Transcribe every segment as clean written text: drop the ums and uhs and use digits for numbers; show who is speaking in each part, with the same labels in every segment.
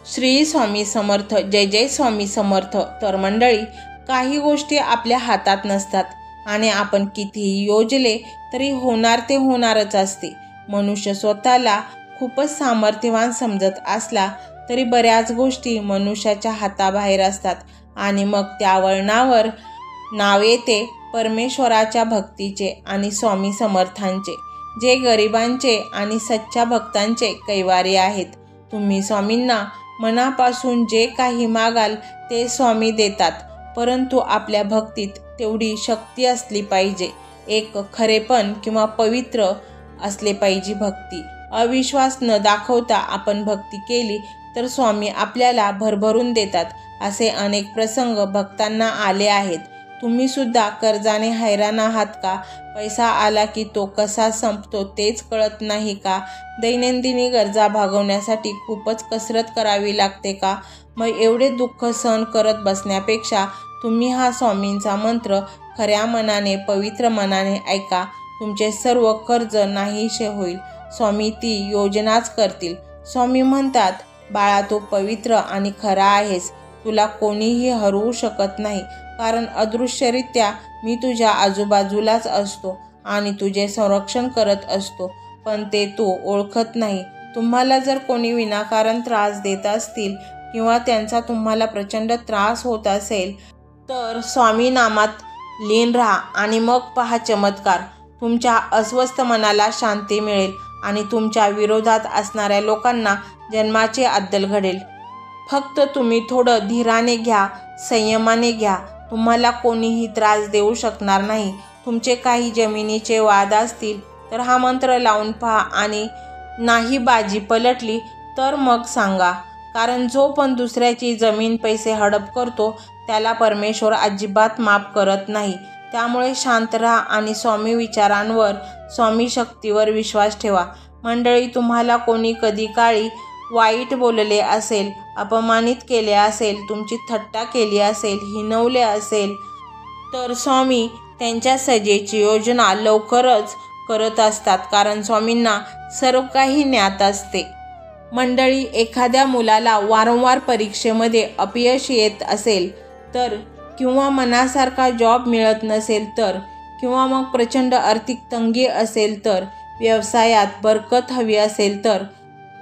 Speaker 1: श्री स्वामी समर्थ. जय जय स्वामी समर्थ. तर मंडळी, काही गोष्टी आपल्या हातात नसतात आणि आपण कितीही योजले तरी होणार ते होणारच असते. मनुष्य स्वतःला खूपच सामर्थ्यवान समजत असला तरी बऱ्याच गोष्टी मनुष्याच्या हाताबाहेर असतात आणि मग त्या वळणावर नाव येते परमेश्वराच्या भक्तीचे आणि स्वामी समर्थांचे, जे गरिबांचे आणि सच्च्या भक्तांचे कैवारी आहेत. तुम्ही स्वामींना मनापासून जे काही मागाल ते स्वामी देतात, परंतु आपल्या भक्तीत तेवढी शक्ती असली पाहिजे. एक खरेपण किंवा पवित्र असले पाहिजे भक्ती. अविश्वास न दाखवता आपण भक्ती केली तर स्वामी आपल्याला भरभरून देतात. असे अनेक प्रसंग भक्तांना आले आहेत. तुम्ही सुद्धा कर्जाने हैराण आहात का? पैसा आला की तो कसा संपतो तेच कळत नाही का? दैनंदिनी गरजा भागवण्यासाठी खूपच कसरत करावी लागते का? मग एवढे दुःख सहन करत बसण्यापेक्षा तुम्ही हा स्वामींचा मंत्र खऱ्या मनाने, पवित्र मनाने ऐका. तुमचे सर्व कर्ज नाहीसे होईल. स्वामी ती योजनाच करतील. स्वामी म्हणतात, बाळा, तू पवित्र आणि खरा आहेस. तुला कोणीही हरवू शकत नाही, कारण अदृश्यरित्या मी तुझ्या आजूबाजूलाच असतो आणि तुझे संरक्षण करत असतो, पण ते तू ओळखत नाही. तुम्हाला जर कोणी विनाकारण त्रास देत असतील किंवा त्यांचा तुम्हाला प्रचंड त्रास होत असेल तर स्वामी नामात लीन राहा आणि मग पहा चमत्कार. तुमच्या अस्वस्थ मनाला शांती मिळेल आणि तुमच्या विरोधात असणाऱ्या लोकांना जन्माची अद्दल घडेल. फक्त तुम्ही थोडं धीराने घ्या, संयमाने घ्या. तुम्हाला कोणीही त्रास देऊ शकणार नाही. तुमचे काही जमिनीचे वाद असतील तर हा मंत्र लावून पहा आणि नाही बाजी पलटली तर मग सांगा, कारण जो पण दुसऱ्याची जमीन, पैसे हडप करतो त्याला परमेश्वर अजिबात माफ करत नाही. त्यामुळे शांत राहा आणि स्वामी विचारांवर, स्वामी शक्तीवर विश्वास ठेवा. मंडळी, तुम्हाला कोणी कधी काळी वाईट बोलले असेल, अपमानित केले असेल, तुमची थट्टा केली असेल, हिणवले असेल, तर स्वामी त्यांच्या सजेची योजना लवकरच करत असतात, कारण स्वामींना सर्व काही ज्ञात असते. मंडळी, एखाद्या मुलाला वारंवार परीक्षेमध्ये अपयश येत असेल तर, किंवा मनासारखा जॉब मिळत नसेल तर, किंवा मग प्रचंड आर्थिक तंगी असेल तर, व्यवसायात बरकत हवी असेल तर,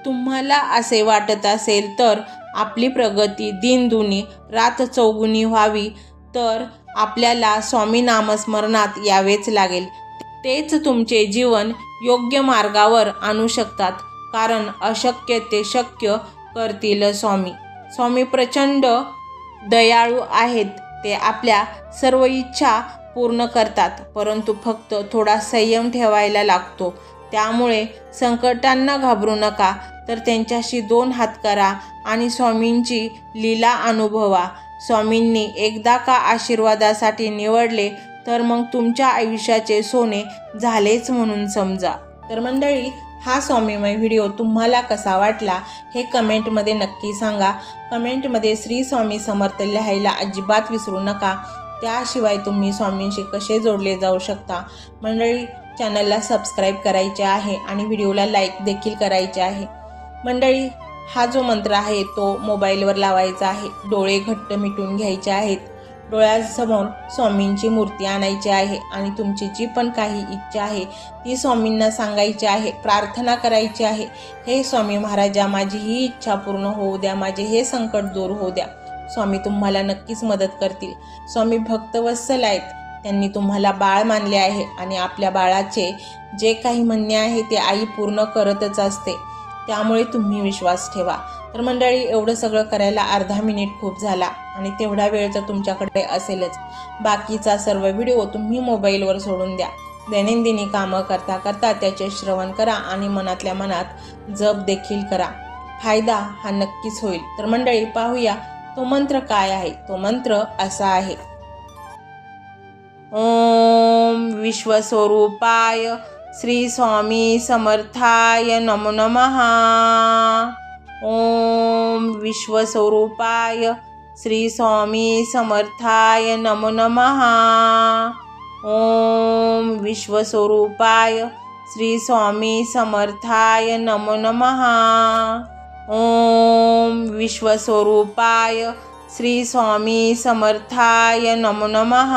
Speaker 1: तुम्हाला असे वाटत असेल तर आपली प्रगती दिनदुनी रात चौगुणी व्हावी तर आपल्याला स्वामी नामस्मरणात यावेच लागेल. तेच तुमचे जीवन योग्य मार्गावर आणू शकतात, कारण अशक्य ते शक्य करतील स्वामी. स्वामी प्रचंड दयाळू आहेत. ते आपल्या सर्व इच्छा पूर्ण करतात, परंतु फक्त थोडा संयम ठेवायला लागतो. त्यामुळे संकटांना घाबरू नका, तर त्यांच्याशी दोन हात करा आणि स्वामींची लीला अनुभवा. स्वामींनी एकदा का आशीर्वादासाठी निवडले तर मग तुमच्या आयुष्याचे सोने झालेच म्हणून समजा. तर मंडळी, हा स्वामीमय व्हिडिओ तुम्हाला कसा वाटला हे कमेंटमध्ये नक्की सांगा. कमेंटमध्ये श्री स्वामी समर्थ लिहायला अजिबात विसरू नका. त्याशिवाय तुम्ही स्वामींशी कसे जोडले जाऊ शकता. मंडळी, चॅनलला सबस्क्राईब करायचे आहे आणि व्हिडिओला लाईक देखील करायचे आहे. मंडळी, हा जो मंत्र आहे तो मोबाईलवर लावायचा आहे. डोळे घट्ट मिटून घ्यायचे आहेत. डोळ्यासमोर स्वामींची मूर्ती आणायची आहे आणि तुमची जी पण काही इच्छा आहे ती स्वामींना सांगायची आहे, प्रार्थना करायची आहे. हे स्वामी महाराजा, माझी ही इच्छा पूर्ण होऊ द्या, माझे हे संकट दूर होऊ द्या. स्वामी तुम्हाला नक्कीच मदत करतील. स्वामी भक्तवत्सल आहेत. त्यांनी तुम्हाला बाळ मानले आहे आणि आपल्या बाळाचे जे काही म्हणणे आहे ते आई पूर्ण करतच असते. त्यामुळे तुम्ही विश्वास ठेवा. तर मंडळी, एवढं सगळं करायला अर्धा मिनिट खूप झाला आणि तेवढा वेळ तर तुमच्याकडे असेलच. बाकीचा सर्व व्हिडिओ तुम्ही मोबाईलवर सोडून द्या. दैनंदिनी कामं करता करता त्याचे श्रवण करा आणि मनातल्या मनात जप देखील करा. फायदा हा नक्कीच होईल. तर मंडळी, पाहूया तो मंत्र काय आहे. तो मंत्र असा आहे: ओम विश्वस्वरूपाय श्री स्वामी समर्थाय नमो नमः. ओम विश्वस्वरूपाय श्री स्वामी समर्थाय नमो नमः. ओम विश्वस्वरूपाय श्री स्वामी समर्थाय नमो नमः. ओम विश्वस्वरूपाय श्री स्वामी समर्थाय नमो नमः।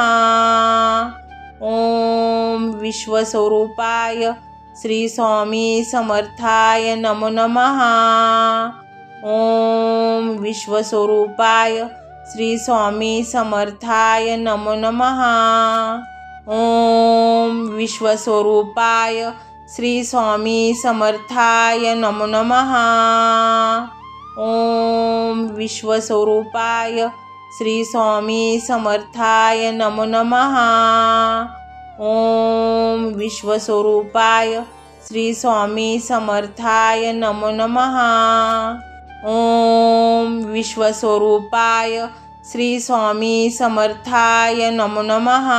Speaker 1: ओम विश्वस्वरूपाय श्री स्वामी समर्थाय नमो नमः। ओम विश्वस्वरूपाय श्री स्वामी समर्थाय नमो नमः। ओम विश्वस्वरूपाय श्री स्वामी समर्थाय नमो नमः। ओम विश्वस्वरूपाय श्री स्वामी समर्थाय नमो नमः। ओम विश्वस्वरूपाय श्री स्वामी समर्थाय नमो नमः। ओम विश्वस्वरूपाय श्री स्वामी समर्थाय नमो नमः।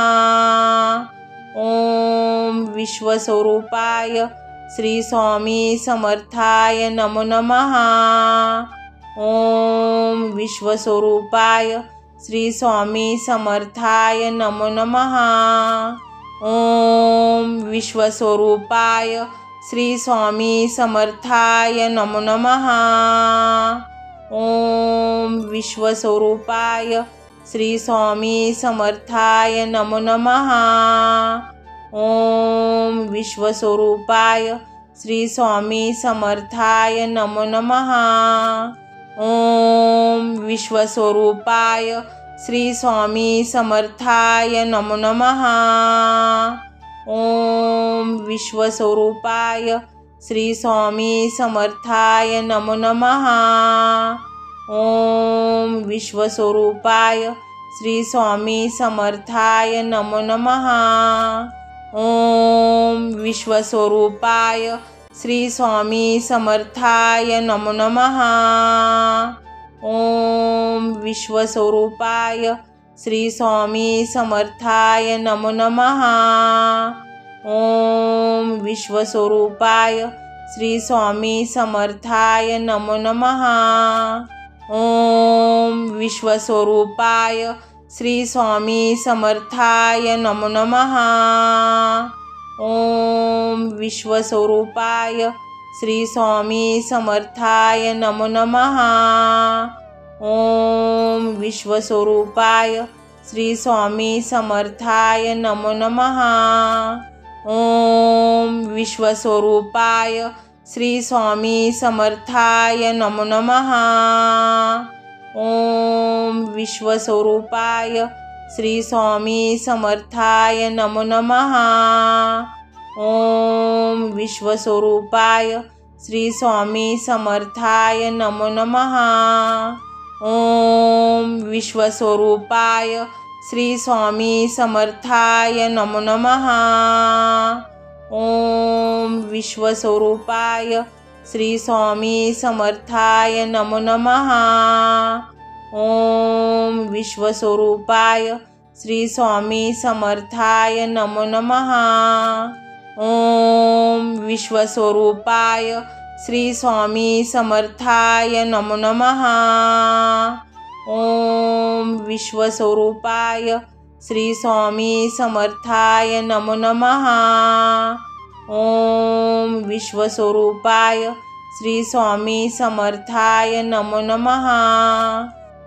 Speaker 1: ओम विश्वस्वरूपाय श्री स्वामी समर्थाय नमो नमः। ओम विश्वस्वरूपाय श्री स्वामी समर्थाय नमो नमः। ओम विश्वस्वरूपाय श्री स्वामी समर्थाय नमो नमः। ओम विश्वस्वरूपाय श्री स्वामी समर्थाय नमो नमः। ओम विश्वस्वरूपाय श्री स्वामी समर्थाय नमो नमः। ओम विश्वस्वरूपाय श्री स्वामी समर्थाय नमो नमः। ओम विश्वस्वरूपाय श्री स्वामी समर्थाय नमो नमः। ओम विश्वस्वरूपाय श्री स्वामी समर्थाय नमो नमः। ओम विश्वस्वरूपाय श्री स्वामी समर्थाय नमो नमः। ओम विश्वस्वरूपाय श्री स्वामी समर्थाय नमो नमः। ओम विश्वस्वरूपाय श्री स्वामी समर्थाय नमो नमः। ओम विश्वस्वरूपाय श्री स्वामी समर्थाय नमो नमः। ओम विश्वस्वरूपाय श्री स्वामी समर्थाय नमो नमः। ओम विश्वस्वरूपाय श्री स्वामी समर्थाय नमो नमः। ओम विश्वस्वरूपाय श्री स्वामी समर्थाय नमो नमः। ओम विश्वस्वरूपाय श्री स्वामी समर्थाय नमो नमः। ओम विश्वस्वरूपाय श्री स्वामी समर्थाय नमो नमः। ओम विश्वस्वरूपाय श्री स्वामी समर्थाय नमो नमः। ओम विश्वस्वरूपाय श्री स्वामी समर्थाय नमो नमः। ओम विश्वस्वरूपाय श्री स्वामी समर्थाय नमो नमः। ओम विश्वस्वरूपाय श्री स्वामी समर्थाय नमो नमः। ओम विश्वस्वरूपाय श्री स्वामी समर्थाय नमो नमः। ओम विश्वस्वरूपाय श्री स्वामी समर्थाय नमो नमः।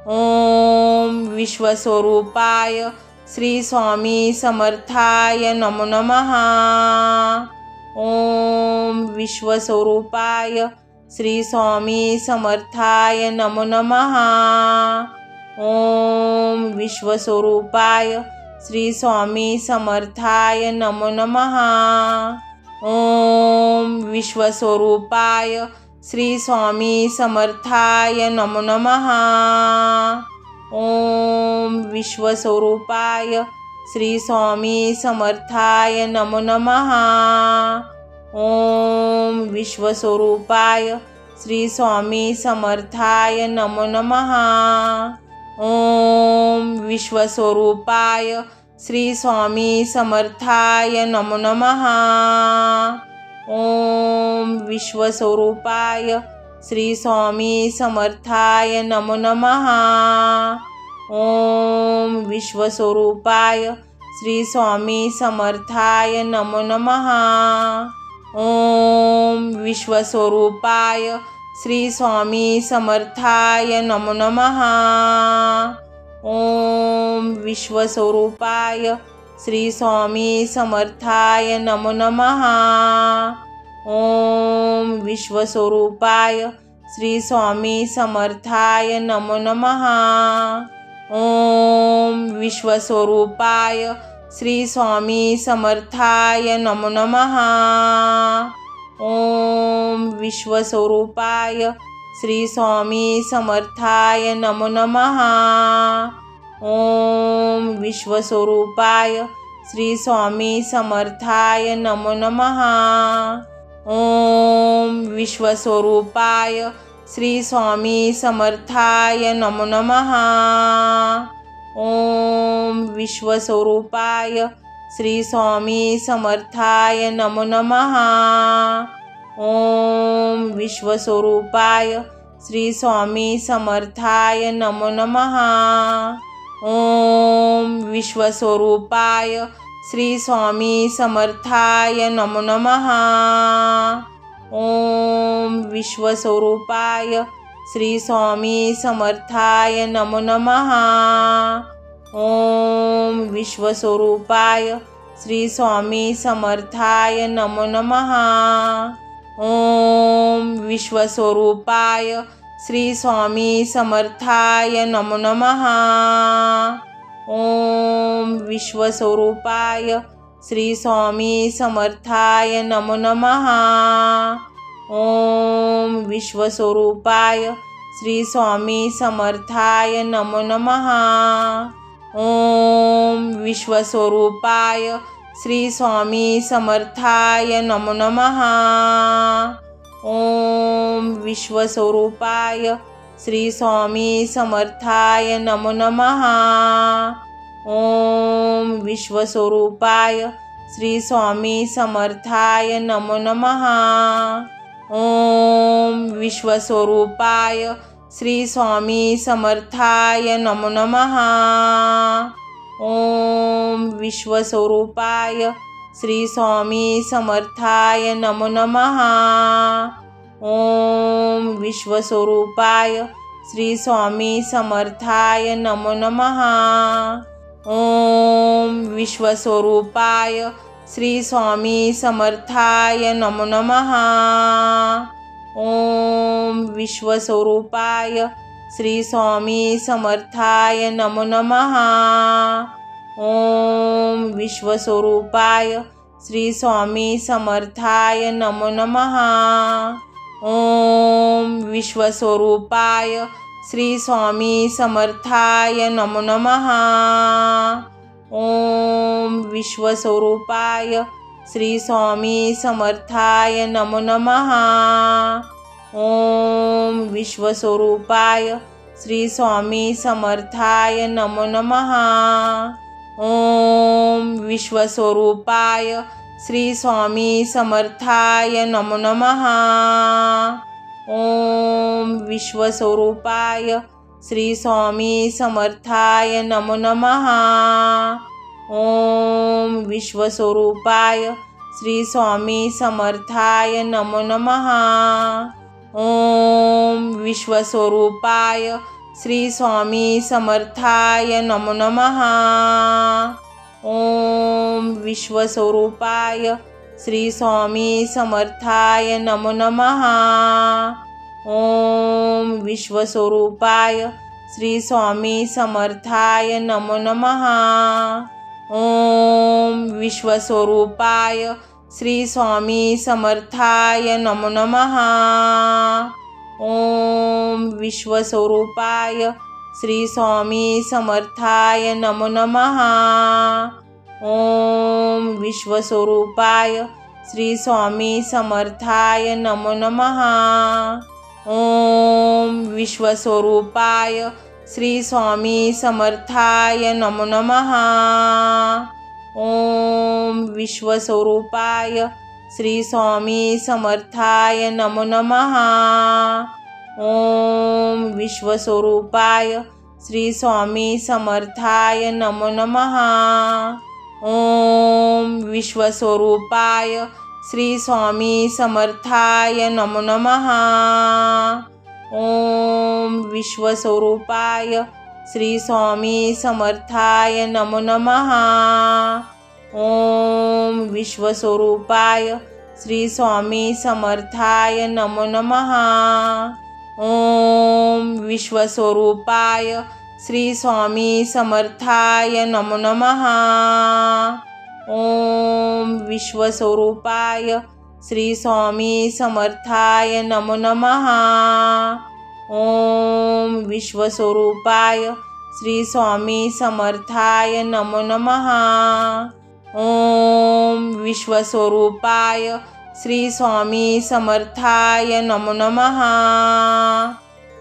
Speaker 1: ओम विश्वस्वरूपाय श्री स्वामी समर्थाय नमो नमः। ओम विश्वस्वरूपाय श्री स्वामी समर्थाय नमो नमः। ओम विश्वस्वरूपाय श्री स्वामी समर्थाय नमो नमः। ओम विश्वस्वरूपाय श्री स्वामी समर्थाय नमो नमः। ओम विश्वस्वरूपाय श्री स्वामी समर्थाय नमो नमः। ओम विश्वस्वरूपाय श्री स्वामी समर्थाय नमो नमः। ओम विश्वस्वरूपाय श्री स्वामी समर्थाय नमो नमः। ओम विश्वस्वरूपाय श्री स्वामी समर्थाय नमो नमः। ओम विश्वस्वरूपाय श्री स्वामी समर्थाय नमो नमः। ओम विश्वस्वरूपाय श्री स्वामी समर्थाय नमो नमः। ओम विश्वस्वरूपाय श्री स्वामी समर्थाय नमो नमः। ओम विश्वस्वरूपाय श्री स्वामी समर्थाय नमो नमः। ओम विश्वस्वरूपाय श्री स्वामी समर्थाय नमो नमः। ओम विश्वस्वरूपाय श्री स्वामी समर्थाय नमो नमः। ओम विश्वस्वरूपाय श्री स्वामी समर्थाय नमो नमः। ओम विश्वस्वरूपाय श्री स्वामी समर्थाय नमो नमः। ओम विश्वस्वरूपाय श्री स्वामी समर्थाय नमो नमः। ओम विश्वस्वरूपाय श्री स्वामी समर्थाय नमो नमः। ओम विश्वस्वरूपाय श्री स्वामी समर्थाय नमो नमः। ओम विश्वस्वरूपाय श्री स्वामी समर्थाय नमो नमः। ओम विश्वस्वरूपाय श्री स्वामी समर्थाय नमो नमः। ओम विश्वस्वरूपाय श्री स्वामी समर्थाय नमो नमः। ओम विश्वस्वरूपाय श्री स्वामी समर्थाय नमो नमः। ओम विश्वस्वरूपाय श्री स्वामी समर्थाय नमो नमः। ओम विश्वस्वरूपाय श्री स्वामी समर्थाय नमो नमः। ओम विश्वस्वरूपाय श्री स्वामी समर्थाय नमो नमः। ओम विश्वस्वरूपाय श्री स्वामी समर्थाय नमो नमः। ओम विश्वस्वरूपाय श्री स्वामी समर्थाय नमो नमः। ओम विश्वस्वरूपाय श्री स्वामी समर्थाय नमो नमः। ओम विश्वस्वरूपाय श्री स्वामी समर्थाय नमो नमः। ओम विश्वस्वरूपाय श्री स्वामी समर्थाय नमो नमः। ओम विश्वस्वरूपाय श्री स्वामी समर्थाय नमो नमः। ओम विश्वस्वरूपाय श्री स्वामी समर्थाय नमो नमः। ओम विश्वस्वरूपाय श्री स्वामी समर्थाय नमो नमः। ओम विश्वस्वरूपाय श्री स्वामी समर्थाय नमो नमः। ओम विश्वस्वरूपाय श्री स्वामी समर्थाय नमो नमः। ओम विश्वस्वरूपाय श्री स्वामी समर्थाय नमो नमः। ओम विश्वस्वरूपाय श्री स्वामी समर्थाय नमो नमः। ओम विश्वस्वरूपाय श्री स्वामी समर्थाय नमो नमः। ओम विश्वस्वरूपाय श्री स्वामी समर्थाय नमो नमः। ओम विश्वस्वरूपाय श्री स्वामी समर्थाय नमो नमः। ओम विश्वस्वरूपाय श्री स्वामी समर्थाय नमो नमः। ओम विश्वस्वरूपाय श्री स्वामी समर्थाय नमो नमः। ओम विश्वस्वरूपाय श्री स्वामी समर्थाय नमो नमः। ओम विश्वस्वरूपाय श्री स्वामी समर्थाय नमो नमः। ओम विश्वस्वरूपाय श्री स्वामी समर्थाय नमो नमः। ओम विश्वस्वरूपाय श्री स्वामी समर्थाय नमो नमः। ओम विश्वस्वरूपाय श्री स्वामी समर्थाय नमो नमः। ओम विश्वस्वरूपाय श्री स्वामी समर्थाय नमो नमः। ओम विश्वस्वरूपाय श्री स्वामी समर्थाय नमो नमः। ओम विश्वस्वरूपाय श्री स्वामी समर्थाय नमो नमः। ओम विश्वस्वरूपाय श्री स्वामी समर्थाय नमो नमः। ओम विश्वस्वरूपाय श्री स्वामी समर्थाय नमो नमः। ओम विश्वस्वरूपाय श्री स्वामी समर्थाय नमो नमः। ओम विश्वस्वरूपाय श्री स्वामी समर्थाय नमो नमः।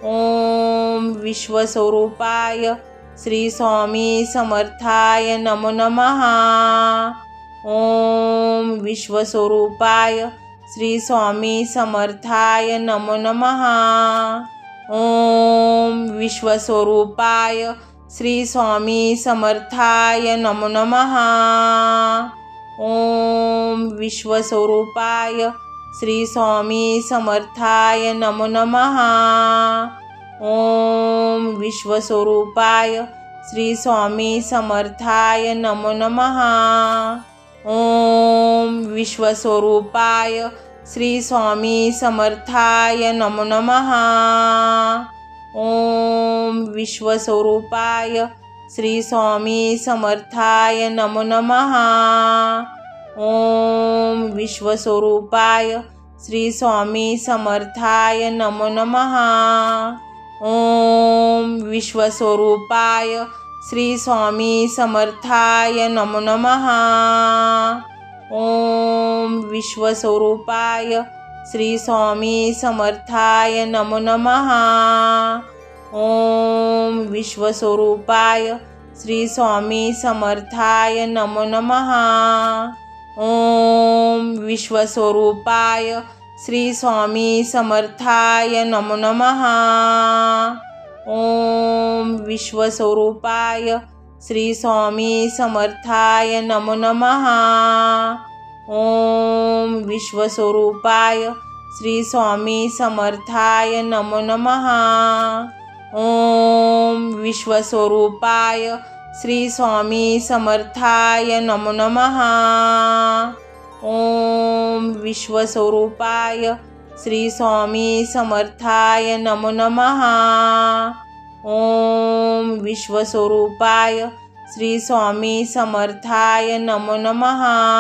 Speaker 1: ओम विश्वस्वरूपाय श्री स्वामी समर्थाय नमो नमः। ओम विश्वस्वरूपाय श्री स्वामी समर्थाय नमो नमः। ओम विश्वस्वरूपाय श्री स्वामी समर्थाय नमो नमः। ओम विश्वस्वरूपाय श्री स्वामी समर्थाय नमो नमः। ओम विश्वस्वरूपाय श्री स्वामी समर्थाय नमो नमः। ओम विश्वस्वरूपाय श्री स्वामी समर्थाय नमो नमः। ओम विश्वस्वरूपाय श्री स्वामी समर्थाय नमो नमः। ओम विश्वस्वरूपाय श्री स्वामी समर्थाय नमो नमः। ओम विश्वस्वरूपाय श्री स्वामी समर्थाय नमो नमः। ओम विश्वस्वरूपाय श्री स्वामी समर्थाय नमो नमः। ओम विश्वस्वरूपाय श्री स्वामी समर्थाय नमो नमः। ओम विश्वस्वरूपाय श्री स्वामी समर्थाय नमो नमः। ओम विश्वस्वरूपाय श्री स्वामी समर्थाय नमो नमः। ओम विश्वस्वरूपाय श्री स्वामी समर्थाय नमो नमः। ओम विश्वस्वरूपाय श्री स्वामी समर्थाय नमो नमः। ओम विश्वस्वरूपाय श्री स्वामी समर्थाय नमो नमः। ओम विश्वस्वरूपाय श्री स्वामी समर्थाय नमो नमः।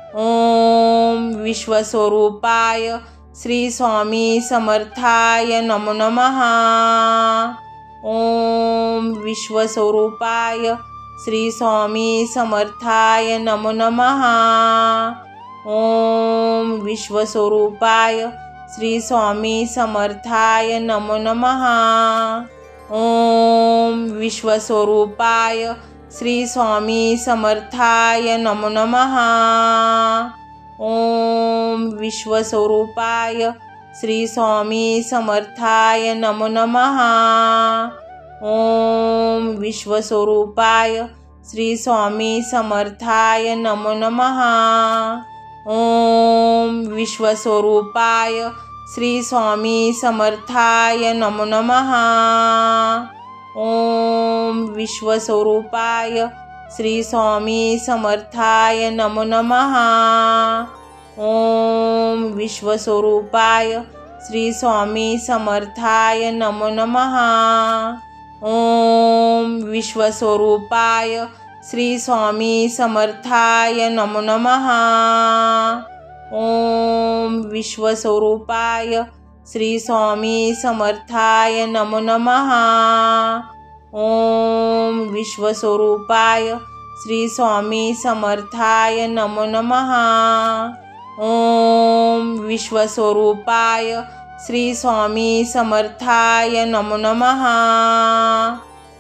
Speaker 1: ओम विश्वस्वरूपाय श्री स्वामी समर्थाय नमो नमः। ओम विश्वस्वरूपाय श्री स्वामी समर्थाय नमो नमः। ओम विश्वस्वरूपाय श्री स्वामी समर्थाय नमो नमः। ओम विश्वस्वरूपाय श्री स्वामी समर्थाय नमो नमः। ओम विश्वस्वरूपाय श्री स्वामी समर्थाय नमो नमः। ओम विश्वस्वरूपाय श्री स्वामी समर्थाय नमो नमः। ओम विश्वस्वरूपाय श्री स्वामी समर्थाय नमो नमः। ओम विश्वस्वरूपाय श्री स्वामी समर्थाय नमो नमः। ओम विश्वस्वरूपाय श्री स्वामी समर्थाय नमो नमः। ओम विश्वस्वरूपाय श्री स्वामी समर्थाय नमो नमः। ओम विश्वस्वरूपाय श्री स्वामी समर्थाय नमो नमः। ओम विश्वस्वरूपाय श्री स्वामी समर्थाय नमो नमः। ओम विश्वस्वरूपाय श्री स्वामी समर्थाय नमो नमः।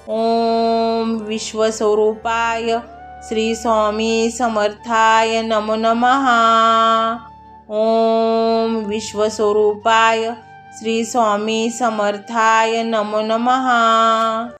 Speaker 1: ओम विश्वस्वरूपाय श्री स्वामी समर्थाय नमो नमः। ओम विश्वस्वरूपाय श्री स्वामी समर्थाय नमो नमः।